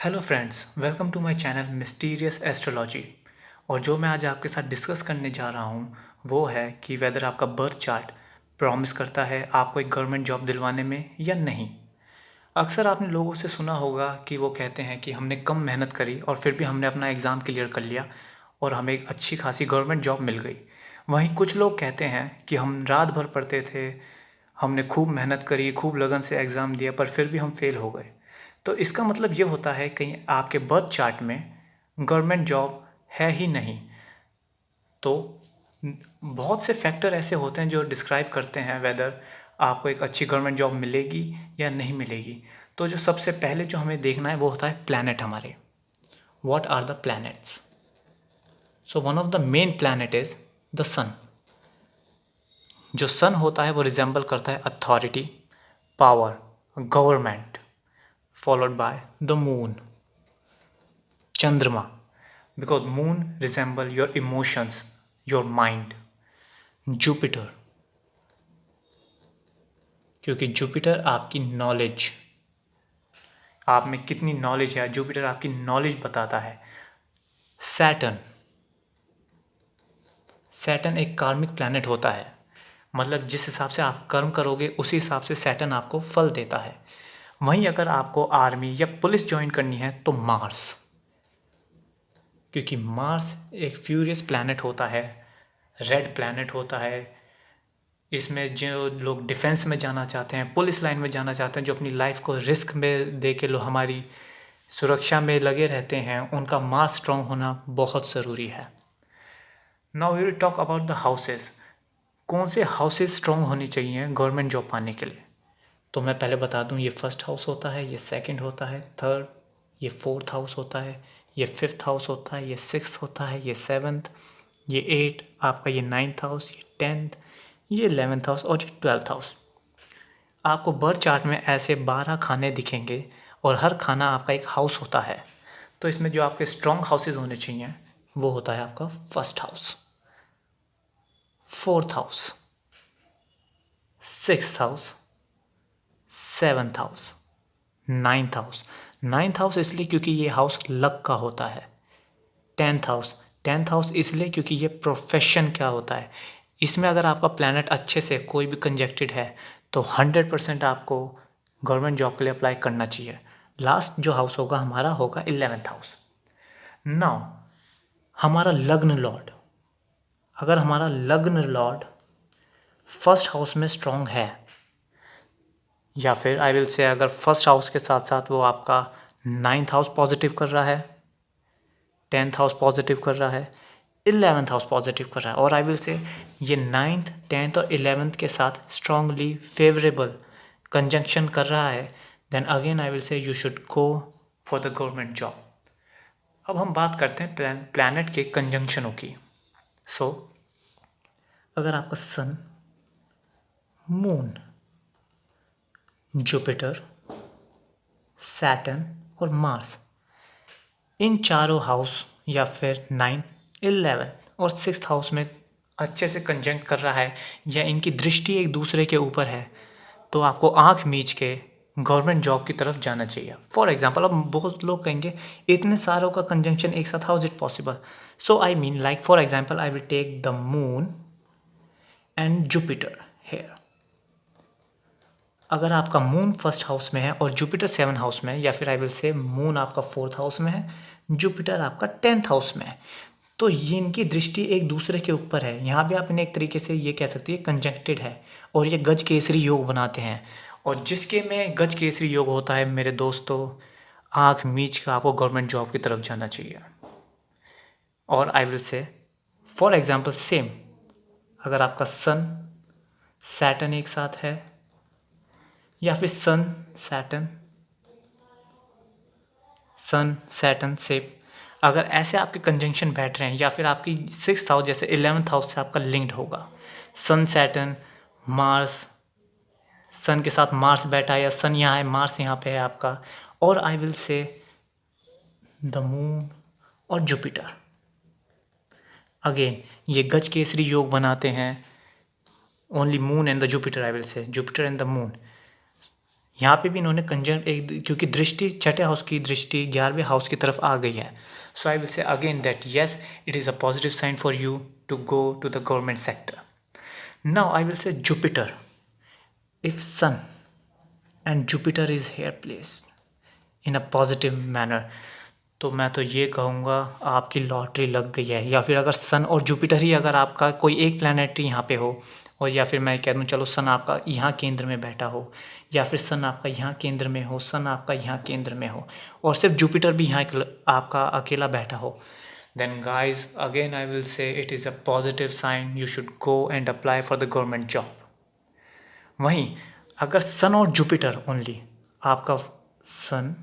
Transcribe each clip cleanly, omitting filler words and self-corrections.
Hello friends, welcome to my channel mysterious astrology. और जो मैं आज आपके साथ डिस्कस करने जा रहा हूँ वो है कि वेदर आपका बर्थ चार्ट प्रॉमिस करता है आपको एक गवर्नमेंट जॉब दिलवाने में या नहीं। अक्सर आपने लोगों से सुना होगा कि वो कहते हैं कि हमने कम मेहनत करी और फिर भी हमने अपना एग्ज़ाम क्लियर कर लिया और हमें एक अच्छी खासी गवर्नमेंट जॉब मिल गई। वहीं कुछ लोग कहते हैं कि हम रात भर पढ़ते थे, हमने खूब मेहनत करी, खूब लगन से एग्ज़ाम दिया, पर फिर भी हम फेल हो गए। तो इसका मतलब ये होता है कहीं आपके बर्थ चार्ट में गवर्नमेंट जॉब है ही नहीं। तो बहुत से फैक्टर ऐसे होते हैं जो डिस्क्राइब करते हैं वेदर आपको एक अच्छी गवर्नमेंट जॉब मिलेगी या नहीं मिलेगी। तो जो सबसे पहले जो हमें देखना है वो होता है प्लैनेट हमारे। What are the planets? So one of the main planet is the sun. जो सन होता है वो रिजेंबल करता है authority, power, government, followed by the moon, चंद्रमा, because moon resemble your emotions, your mind. Jupiter, क्योंकि Jupiter आपकी knowledge, आप में कितनी नॉलेज है, जुपिटर आपकी नॉलेज बताता है। सैटर्न, सैटर्न एक कार्मिक प्लैनेट होता है, मतलब जिस हिसाब से आप कर्म करोगे उसी हिसाब से सैटर्न आपको फल देता है। वहीं अगर आपको आर्मी या पुलिस ज्वाइन करनी है तो मार्स, क्योंकि मार्स एक फ्यूरियस प्लैनेट होता है, रेड प्लैनेट होता है। इसमें जो लोग डिफेंस में जाना चाहते हैं, पुलिस लाइन में जाना चाहते हैं, जो अपनी लाइफ को रिस्क में दे के लोग हमारी सुरक्षा में लगे रहते हैं, उनका मास स्ट्रॉन्ग होना बहुत ज़रूरी है। Now we will talk about the houses. कौन से हाउसेस स्ट्रॉन्ग होनी चाहिए गवर्नमेंट जॉब पाने के लिए? तो मैं पहले बता दूं, ये फर्स्ट हाउस होता है, ये सेकंड होता है, थर्ड, ये फोर्थ हाउस होता है, ये फिफ्थ हाउस होता है, ये सिक्स्थ होता है, ये सेवन्थ, ये एट, आपका ये नाइन्थ हाउस, ये टेंथ, ये 11th हाउस और ये 12th हाउस। आपको बर्थ चार्ट में ऐसे 12 खाने दिखेंगे और हर खाना आपका एक हाउस होता है। तो इसमें जो आपके स्ट्रॉन्ग हाउसेज होने चाहिए वो होता है आपका first house, fourth house, sixth house, seventh house, ninth house. Ninth house इसलिए क्योंकि ये हाउस लक का होता है। टेंथ हाउस, टेंथ हाउस इसलिए क्योंकि ये प्रोफेशन क्या होता है। इसमें अगर आपका प्लैनेट अच्छे से कोई भी कंजक्टेड है तो 100% आपको गवर्नमेंट जॉब के लिए अप्लाई करना चाहिए। लास्ट जो हाउस होगा हमारा होगा 11th हाउस। नाउ हमारा लग्न लॉर्ड, अगर हमारा लग्न लॉर्ड फर्स्ट हाउस में स्ट्रांग है, या फिर आई विल से अगर फर्स्ट हाउस के साथ साथ वो आपका 9th हाउस पॉजिटिव कर रहा है, 10th हाउस पॉजिटिव कर रहा है, 11th हाउस पॉजिटिव कर रहा है, और आई विल से ये 9th, 10th और 11th के साथ स्ट्रांगली फेवरेबल कंजंक्शन कर रहा है, then again I will say you should go for the government job. अब हम बात करते हैं प्लैनेट के कंजंक्शनों की। सो अगर आपका सन, मून, जुपिटर, सैटर्न और मार्स इन चारों हाउस या फिर 9, 11 और 6th हाउस में अच्छे से कंजंक्ट कर रहा है, या इनकी दृष्टि एक दूसरे के ऊपर है, तो आपको आंख मीच के गवर्नमेंट जॉब की तरफ जाना चाहिए। फॉर एग्जाम्पल, अब बहुत लोग कहेंगे इतने सारों का कंजंक्शन एक साथ, how is it possible? So I mean like for example I will take the moon and Jupiter here. अगर आपका मून फर्स्ट हाउस में है और जुपिटर 7th हाउस में है, या फिर आई विल से मून आपका 4th हाउस में है, जुपिटर आपका 10th हाउस में है, तो ये इनकी दृष्टि एक दूसरे के ऊपर है। यहाँ भी आप इन्हें एक तरीके से ये कह सकते हैं कंजंक्टेड है, और ये गज केसरी योग बनाते हैं। और जिसके में गज केसरी योग होता है मेरे दोस्तों, आँख मीच कर आपको गवर्नमेंट जॉब की तरफ जाना चाहिए। और आई विल से फॉर एग्जाम्पल सेम, अगर आपका सन सैटर्न एक साथ है, या फिर सन सैटर्न से अगर ऐसे आपके कंजंक्शन बैठ रहे हैं, या फिर आपकी 6th हाउस जैसे 11th हाउस से आपका लिंक्ड होगा, सन सैटर्न मार्स, सन के साथ मार्स बैठा है, या सन यहाँ है मार्स यहाँ पे है आपका, और आई विल से द मून और जुपिटर, अगेन ये गज केसरी योग बनाते हैं। Only moon and the Jupiter, I will say Jupiter and the moon, यहाँ पे भी इन्होंने कंजन एक, क्योंकि दृष्टि छठे हाउस की दृष्टि 11वें हाउस की तरफ आ गई है. So I will say again that yes, it is a positive sign for you to go to the government sector. Now I will say Jupiter. If sun and Jupiter is here placed in a positive manner, तो मैं तो ये कहूँगा आपकी lottery लग गई है. या फिर अगर सन और जुपिटर ही अगर आपका कोई एक प्लैनेटरी यहाँ पे हो, और या फिर मैं कह दूँ चलो सन आपका यहाँ केंद्र में बैठा हो, या फिर सन आपका यहाँ केंद्र में हो, सन आपका यहाँ केंद्र में हो, और सिर्फ जुपिटर भी यहाँ आपका अकेला बैठा हो, then guys again I will say it is a positive sign, you should go and apply for the government job. वहीं अगर सन और जुपिटर ओनली, आपका सन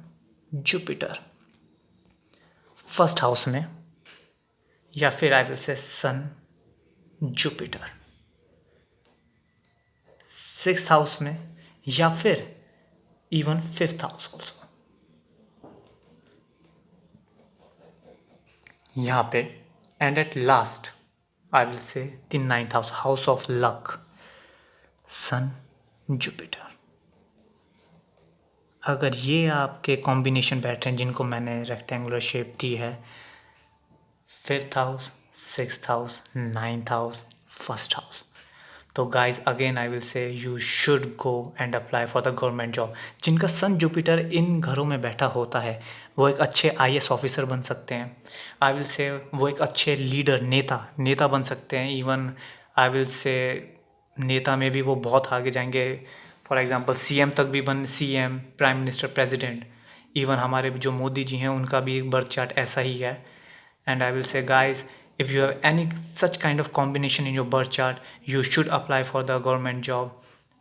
जुपिटर फर्स्ट हाउस में, या फिर आई विल से सन जुपिटर सिक्स्थ हाउस में, या फिर इवन फिफ्थ हाउस ऑल्सो, यहाँ पे and at last I will say the ninth house, house of luck, sun Jupiter. अगर ये आपके कॉम्बिनेशन बैठ रहे हैं जिनको मैंने रेक्टेंगुलर शेप दी है, fifth house, sixth house, ninth house, first house, तो guys again I will say you should go and apply for the government job. जिनका सन जुपिटर इन घरों में बैठा होता है वो एक अच्छे IAS ऑफिसर बन सकते हैं. आई विल से वो एक अच्छे लीडर, नेता बन सकते हैं. इवन आई विल से नेता में भी वो बहुत आगे जाएंगे. फॉर एग्जांपल CM तक भी CM, prime minister, president. Even हमारे जो मोदी जी हैं उनका भी बर्थ चार्ट ऐसा ही है. And I will say guys, if you have any such kind of combination in your birth chart, you should apply for the government job.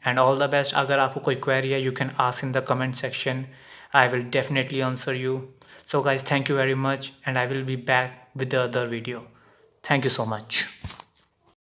And all the best. अगर आपको कोई query है, you can ask in the comment section. I will definitely answer you. So guys, thank you very much, and I will be back with the other video. Thank you so much.